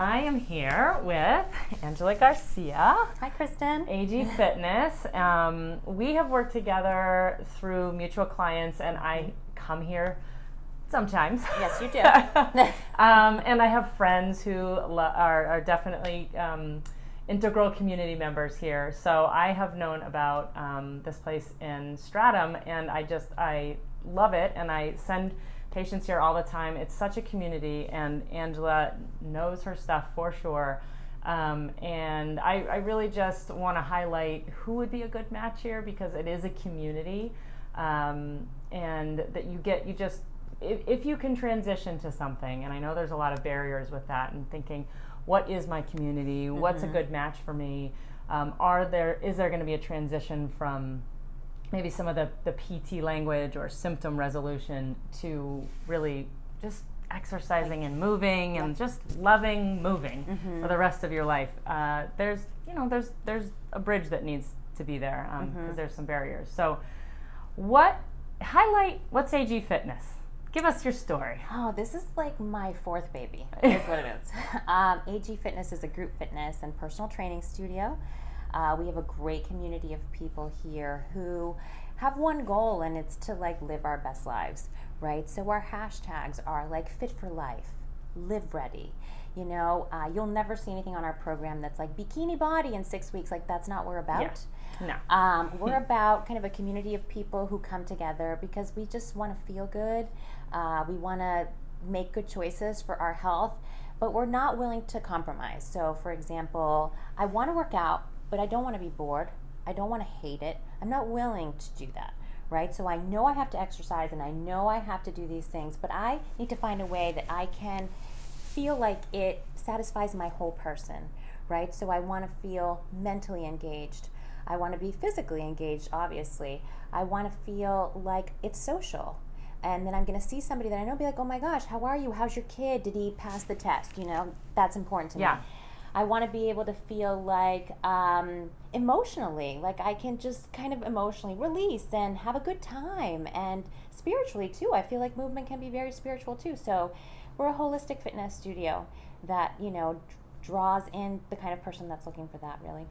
I am here with Angela Garcia, Hi, Kristen. AG Fitness. We have worked together through mutual clients, and I come here sometimes. Yes, you do. And I have friends who are definitely integral community members here. So I have known about this place in Stratham, and I love it, and I send patients here all the time. It's such a community, and Angela knows her stuff for sure. And I really just want to highlight who would be a good match here, because it is a community, and that if you can transition to something, and I know there's a lot of barriers with that, and thinking, what is my community? What's a good match for me? Is there going to be a transition from maybe some of the PT language or symptom resolution to really just exercising and moving and just loving moving for the rest of your life? There's a bridge that needs to be there, because there's some barriers. So what's AG Fitness? Give us your story. Oh, this is like my fourth baby, is what it is. AG Fitness is a group fitness and personal training studio. We have a great community of people here who have one goal, and it's to live our best lives, right? So our hashtags are fit for life, live ready. You'll never see anything on our program that's like bikini body in 6 weeks. That's not what we're about. Yeah. No. We're about kind of a community of people who come together because we just want to feel good. We want to make good choices for our health, but we're not willing to compromise. So, for example, I want to work out, but I don't want to be bored. I don't want to hate it. I'm not willing to do that, right? So I know I have to exercise, and I know I have to do these things, but I need to find a way that I can feel like it satisfies my whole person, right? So I want to feel mentally engaged. I want to be physically engaged, obviously. I want to feel like it's social. And then I'm going to see somebody that I know, be like, oh my gosh, how are you? How's your kid? Did he pass the test? That's important to me. I want to be able to feel emotionally, I can just kind of emotionally release and have a good time. And spiritually too, I feel like movement can be very spiritual too. So we're a holistic fitness studio that, draws in the kind of person that's looking for that, really.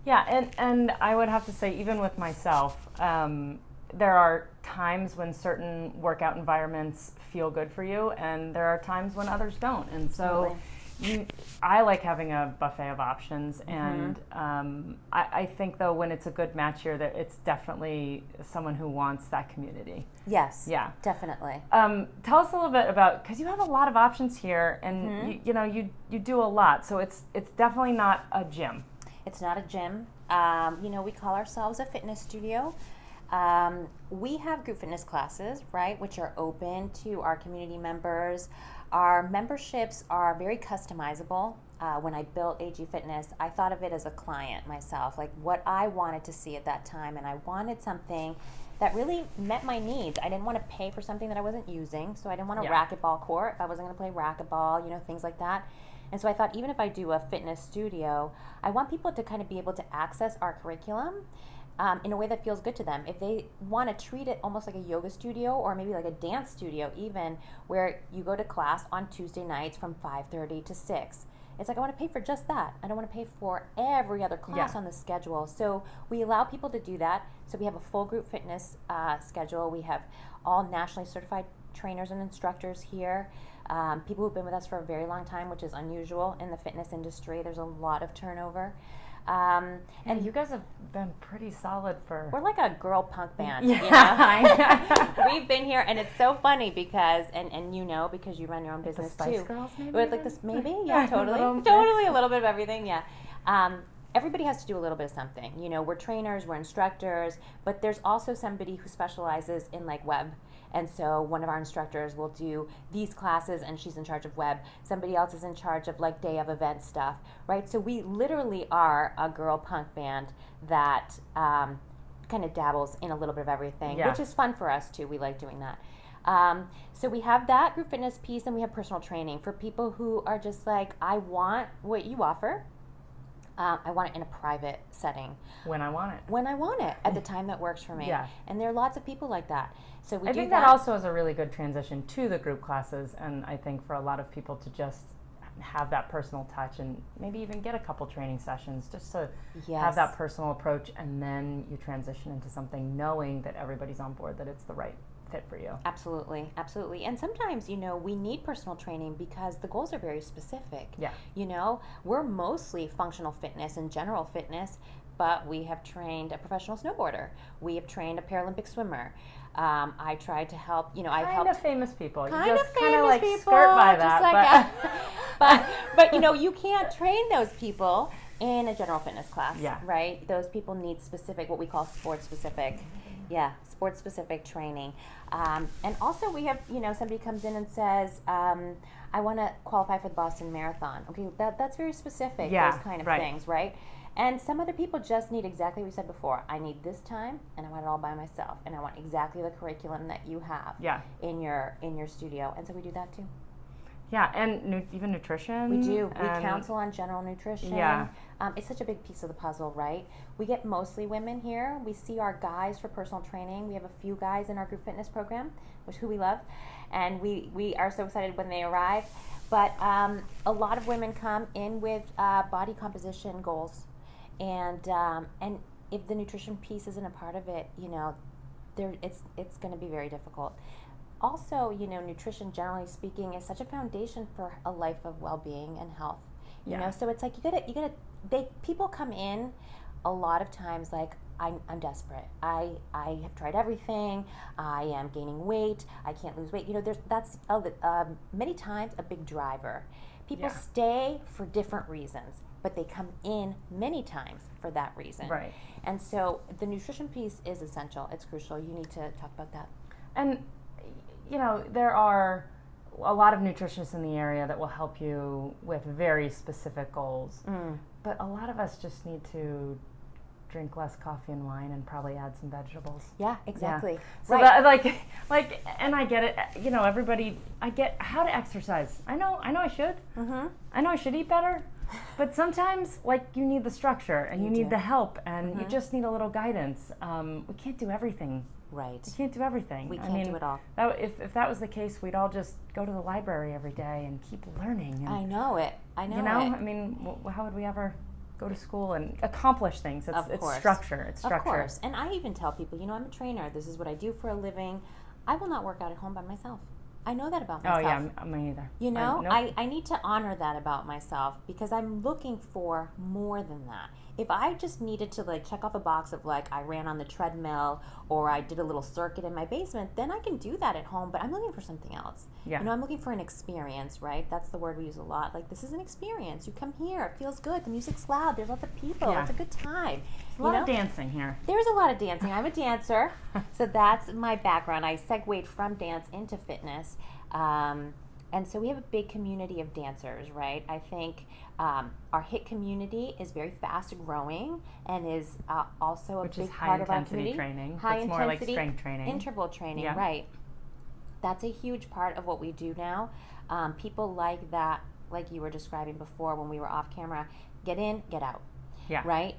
Yeah, and I would have to say, even with myself, there are times when certain workout environments feel good for you, and there are times when others don't. And so I like having a buffet of options, and I think, though, when it's a good match here, that it's definitely someone who wants that community. Yes. Yeah. Definitely. Tell us a little bit about, because you have a lot of options here, and you do a lot, so it's definitely not a gym. It's not a gym. We call ourselves a fitness studio. We have group fitness classes, right, which are open to our community members. Our memberships are very customizable. When I built AG Fitness, I thought of it as a client myself, what I wanted to see at that time, and I wanted something that really met my needs. I didn't want to pay for something that I wasn't using, so I didn't want a racquetball court if I wasn't going to play racquetball, things like that. And so I thought, even if I do a fitness studio, I want people to kind of be able to access our curriculum in a way that feels good to them. If they want to treat it almost like a yoga studio, or maybe like a dance studio even, where you go to class on Tuesday nights from 5:30 to 6. It's I want to pay for just that. I don't want to pay for every other class on the schedule. So we allow people to do that. So we have a full group fitness schedule. We have all nationally certified trainers and instructors here. People who've been with us for a very long time, which is unusual in the fitness industry. There's a lot of turnover. And you guys have been pretty solid for... We're like a girl punk band. Yeah. We've been here, and it's so funny because, and because you run your own business the Spice too. Girls, maybe? Maybe, yeah, totally. Totally, a little bit of everything, yeah. Everybody has to do a little bit of something. We're trainers, we're instructors, but there's also somebody who specializes in web. And so one of our instructors will do these classes, and she's in charge of web. Somebody else is in charge of day of event stuff, right? So we literally are a girl punk band that kind of dabbles in a little bit of everything, which is fun for us too. We like doing that. So we have that group fitness piece, and we have personal training for people who are just I want what you offer. I want it in a private setting. When I want it. When I want it, at the time that works for me. Yeah. And there are lots of people like that. So we I do think that also is a really good transition to the group classes, and I think for a lot of people to just have that personal touch and maybe even get a couple training sessions just to Yes. have that personal approach, and then you transition into something knowing that everybody's on board, that it's the right fit for you. Absolutely, absolutely. And sometimes, we need personal training because the goals are very specific. Yeah. We're mostly functional fitness and general fitness, but we have trained a professional snowboarder. We have trained a Paralympic swimmer. I tried to help, I've Kind helped of famous people. You kind of just kind of famous like people, skirt by just that. like but you can't train those people in a general fitness class, Yeah. right? Those people need specific, what we call sports specific. Yeah, sports specific training. And also we have, somebody comes in and says, I want to qualify for the Boston Marathon. Okay, that's very specific, Yeah, those kind of right. things, right? And some other people just need exactly what we said before. I need this time, and I want it all by myself, and I want exactly the curriculum that you have Yeah. in your studio. And so we do that too. Yeah, and even nutrition. We do. We and- counsel on general nutrition. Yeah. It's such a big piece of the puzzle, right? We get mostly women here. We see our guys for personal training. We have a few guys in our group fitness program, who we love, and we are so excited when they arrive. But a lot of women come in with body composition goals, and if the nutrition piece isn't a part of it, it's going to be very difficult. Also, nutrition, generally speaking, is such a foundation for a life of well-being and health. Yeah. So it's like people come in a lot of times like, I'm desperate. I have tried everything. I am gaining weight. I can't lose weight. That's many times a big driver. People Yeah. stay for different reasons, but they come in many times for that reason. Right. And so the nutrition piece is essential. It's crucial. You need to talk about that. And there are a lot of nutritionists in the area that will help you with very specific goals. But a lot of us just need to drink less coffee and wine and probably add some vegetables. Yeah, exactly. Yeah. So Right. that, and I get it. Everybody, I get how to exercise. I know I should. Mm-hmm. I know I should eat better. But sometimes, you need the structure and you need do. the help and Mm-hmm. you just need a little guidance. We can't do everything. Right. We can't do everything. We can't do it all. If that was the case, we'd all just go to the library every day and keep learning. And, I know it. how would we ever go to school and accomplish things? It's structure. It's structure. Of course. And I even tell people, I'm a trainer. This is what I do for a living. I will not work out at home by myself. I know that about myself. Oh, yeah, me neither. Nope. I I need to honor that about myself because I'm looking for more than that. If I just needed to check off a box of I ran on the treadmill or I did a little circuit in my basement, then I can do that at home, but I'm looking for something else. Yeah. I'm looking for an experience, right? That's the word we use a lot. This is an experience. You come here, it feels good. The music's loud. There's lots of people. Yeah. It's a good time. a lot of dancing here. There's a lot of dancing. I'm a dancer, so that's my background. I segued from dance into fitness. And so we have a big community of dancers, right? I think our HIT community is very fast growing and is also a Which big is part of our high-intensity community. training. High It's intensity, more like strength training. interval training, Yeah. right? That's a huge part of what we do now. People like that, like you were describing before when we were off camera, get in, get out. Yeah. Right?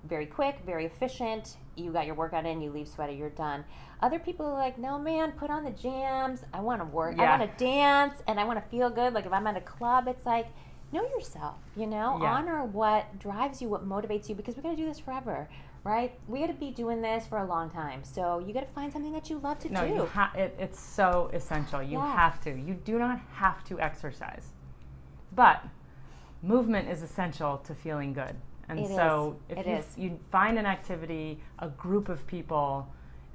Very quick, very efficient. You got your workout in, you leave sweaty, you're done. Other people are like, no, man, put on the jams. I want to work. Yeah. I want to dance, and I want to feel good. If I'm at a club, it's know yourself, Yeah. Honor what drives you, what motivates you, because we're going to do this forever, right? We got to be doing this for a long time. So you got to find something that you love to No, do. it's so essential. You Yeah. have to. You do not have to exercise. But movement is essential to feeling good. And It so is. if It is. you find an activity, a group of people,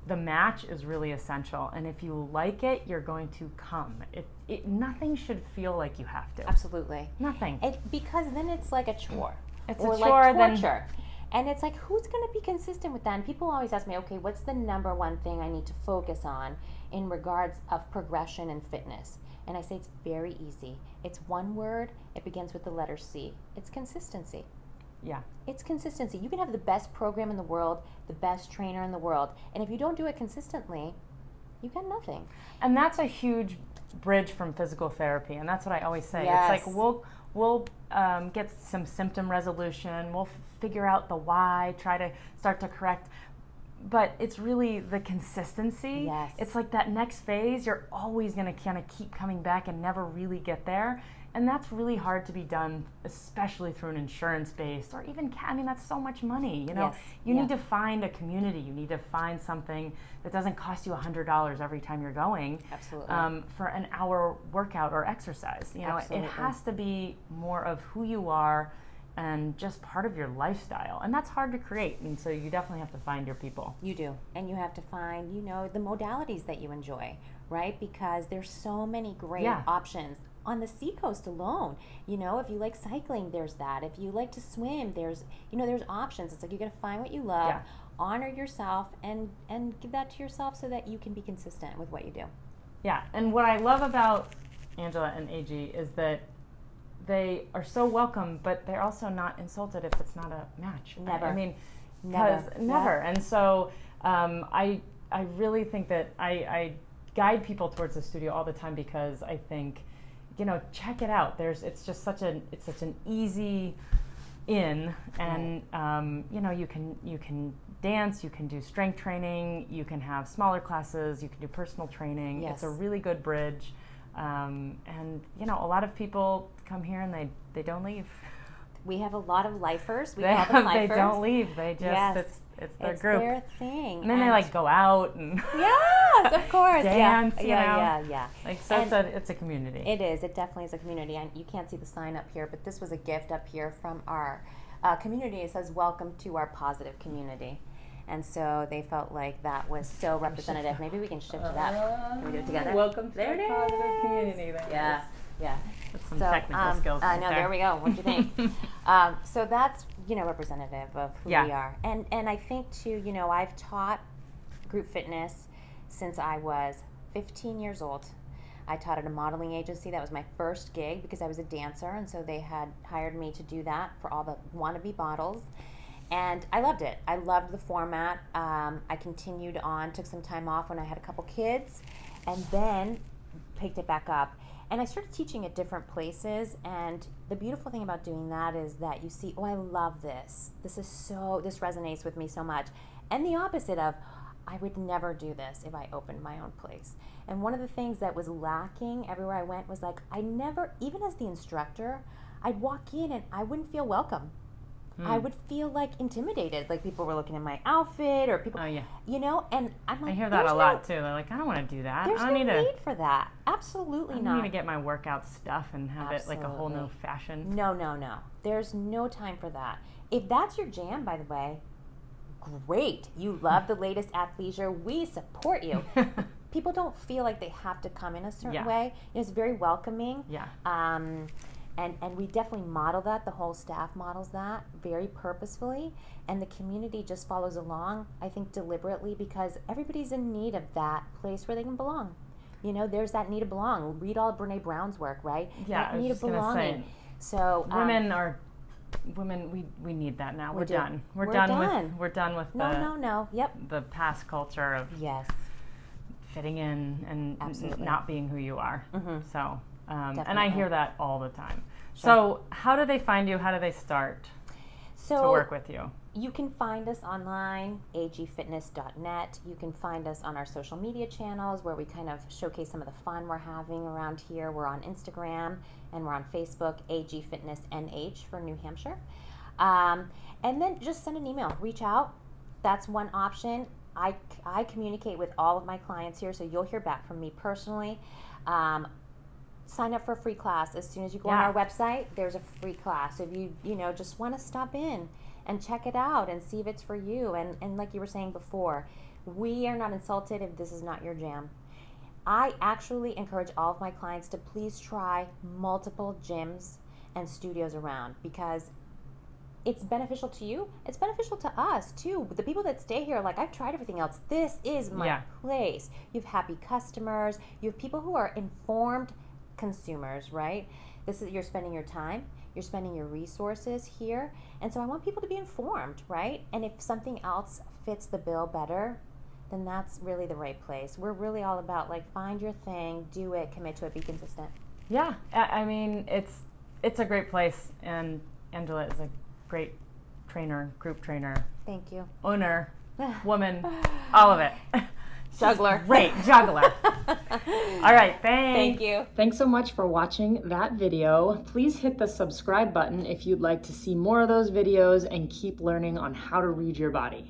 the match is really essential. And if you like it, you're going to come. Nothing should feel like you have to. Absolutely. Nothing. Because then it's like a chore. It's or a chore, then- torture. And it's who's going to be consistent with that? And people always ask me, okay, what's the number one thing I need to focus on in regards of progression and fitness? And I say it's very easy. It's one word. It begins with the letter C. It's consistency. Yeah. It's consistency. You can have the best program in the world, the best trainer in the world, and if you don't do it consistently, you got nothing. And that's a huge bridge from physical therapy. And that's what I always say. Yes. It's we'll get some symptom resolution. We'll figure out the why, try to start to correct. But it's really the consistency. Yes. It's like that next phase, you're always going to kind of keep coming back and never really get there. And that's really hard to be done, especially through an insurance base or even, that's so much money. Yes. You need to find a community. You need to find something that doesn't cost you $100 every time you're going. Absolutely. For an hour workout or exercise. Absolutely. It has to be more of who you are and just part of your lifestyle. And that's hard to create. And so you definitely have to find your people. You do. And you have to find, the modalities that you enjoy, right? Because there's so many great options. On the seacoast alone, if you like cycling, there's that. If you like to swim, there's options. It's like you got to find what you love, honor yourself, and give that to yourself so that you can be consistent with what you do. Yeah, and what I love about Angela and AG is that they are so welcome, but they're also not insulted if it's not a match. Never. Never. Yeah. And so I really think that I guide people towards the studio all the time because I think, check it out. It's such an easy in, and you can dance, you can do strength training, you can have smaller classes, you can do personal training. Yes. It's a really good bridge. And a lot of people come here and they don't leave. We have a lot of lifers. We call them lifers. They don't leave. They just it's their group. It's their thing. And then they go out and yes, of course, dance. Yeah. It's a community. It is. It definitely is a community. And you can't see the sign up here, but this was a gift up here from our community. It says, "Welcome to our positive community." And so they felt like that was so representative. Maybe we can shift to that. Can we do it together? Welcome to the positive community. Yeah. That's some technical skills. I know. There we go. What do you think? So that's representative of who we are. And I think too. I've taught group fitness since I was 15 years old. I taught at a modeling agency. That was my first gig because I was a dancer, and so they had hired me to do that for all the wannabe models. And I loved it. I loved the format. I continued on, took some time off when I had a couple kids, and then picked it back up. And I started teaching at different places, and the beautiful thing about doing that is that you see, I love this. This resonates with me so much. And the opposite of, I would never do this if I opened my own place. And one of the things that was lacking everywhere I went was even as the instructor, I'd walk in and I wouldn't feel welcome. I would feel intimidated, like people were looking at my outfit or people, and I'm like, I hear that a lot too. They're like, I don't want to do that. There's I don't no need for that. Absolutely not. I need to get my workout stuff and have it like a whole new fashion. No. There's no time for that. If that's your jam, by the way, great. You love the latest athleisure. We support you. People don't feel like they have to come in a certain way. It's very welcoming. Yeah. And we definitely model that. The whole staff models that very purposefully. And the community just follows along, I think, deliberately, because everybody's in need of that place where they can belong. There's that need to belong. Read all Brene Brown's work, right? Yeah, that need of belonging. So women, we need that now. We're do. done. We're done with the past culture of fitting in and not being who you are. Mm-hmm. So and I hear that all the time. Sure. So how do they find you? How do they start to work with you? You can find us online, agfitness.net. You can find us on our social media channels where we kind of showcase some of the fun we're having around here. We're on Instagram and we're on Facebook, AG Fitness NH for New Hampshire. And then just send an email, reach out. That's one option. I communicate with all of my clients here, so you'll hear back from me personally. Sign up for a free class. As soon as you go on our website, there's a free class. If you just want to stop in and check it out and see if it's for you. And like you were saying before, we are not insulted if this is not your jam. I actually encourage all of my clients to please try multiple gyms and studios around, because it's beneficial to you. It's beneficial to us too. The people that stay here are like, I've tried everything else. This is my place. You have happy customers. You have people who are informed consumers, right? You're spending your time, you're spending your resources here, and so I want people to be informed, right? And if something else fits the bill better, then that's really the right place. We're really all about find your thing, do it, commit to it, be consistent. Yeah, I mean it's a great place, and Angela is a great trainer, group trainer. Thank you. Owner, woman, all of it. Juggler. Great, juggler. All right, thanks. Thank you. Thanks so much for watching that video. Please hit the subscribe button if you'd like to see more of those videos and keep learning on how to read your body.